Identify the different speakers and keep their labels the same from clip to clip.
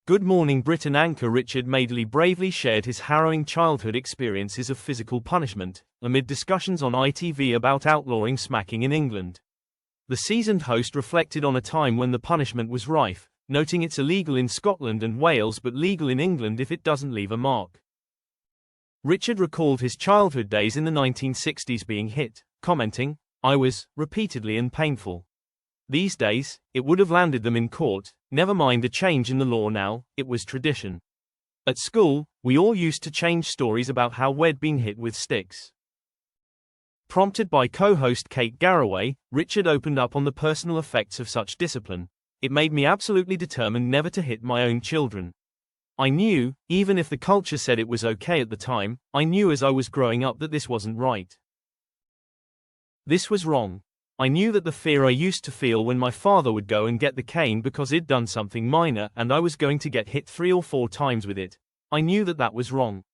Speaker 1: Good Morning Britain anchor Richard Madeley bravely shared his harrowing childhood experiences of physical punishment, amid discussions on ITV about outlawing smacking in England. The seasoned host reflected on a time when the punishment was rife, noting it's illegal in Scotland and Wales but legal in England if it doesn't leave a mark. Richard recalled his childhood days in the 1960s being hit, commenting, "I was, repeatedly and painful. These days, it would have landed them in court, never mind a change in the law now, it was tradition. At school, we all used to change stories about how we'd been hit with sticks." Prompted by co-host Kate Garraway, Richard opened up on the personal effects of such discipline. "It made me absolutely determined never to hit my own children. I knew, even if the culture said it was okay at the time, I knew as I was growing up that this wasn't right. This was wrong. I knew that the fear I used to feel when my father would go and get the cane because he'd done something minor and I was going to get hit 3 or 4 times with it, I knew that that was wrong."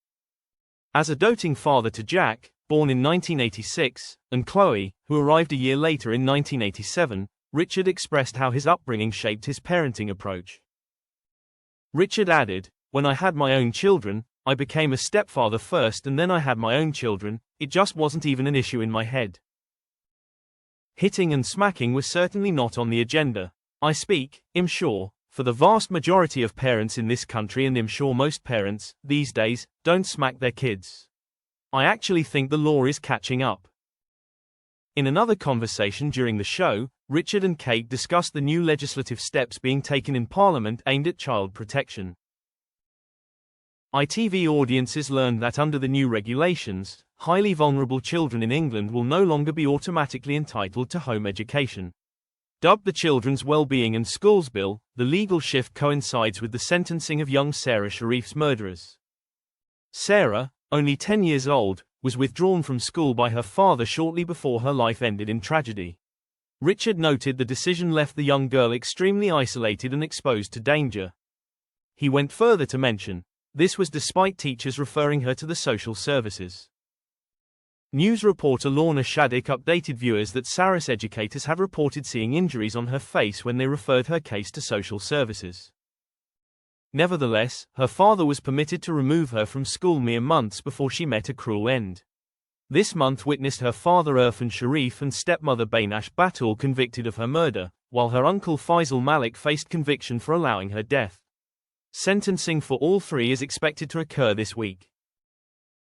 Speaker 1: As a doting father to Jack, born in 1986, and Chloe, who arrived a year later in 1987, Richard expressed how his upbringing shaped his parenting approach. Richard added, "When I had my own children, I became a stepfather first and then I had my own children, it just wasn't even an issue in my head. Hitting and smacking was certainly not on the agenda. I speak, I'm sure, for the vast majority of parents in this country and I'm sure most parents, these days, don't smack their kids. I actually think the law is catching up." In another conversation during the show, Richard and Kate discussed the new legislative steps being taken in Parliament aimed at child protection. ITV audiences learned that under the new regulations, highly vulnerable children in England will no longer be automatically entitled to home education. Dubbed the Children's Wellbeing and Schools Bill, the legal shift coincides with the sentencing of young Sarah Sharif's murderers. Sarah, only 10 years old, was withdrawn from school by her father shortly before her life ended in tragedy. Richard noted the decision left the young girl extremely isolated and exposed to danger. He went further to mention, this was despite teachers referring her to the social services. News reporter Lorna Shaddick updated viewers that Sarah's educators have reported seeing injuries on her face when they referred her case to social services. Nevertheless, her father was permitted to remove her from school mere months before she met a cruel end. This month witnessed her father Irfan Sharif and stepmother Bainash Batul convicted of her murder, while her uncle Faisal Malik faced conviction for allowing her death. Sentencing for all 3 is expected to occur this week.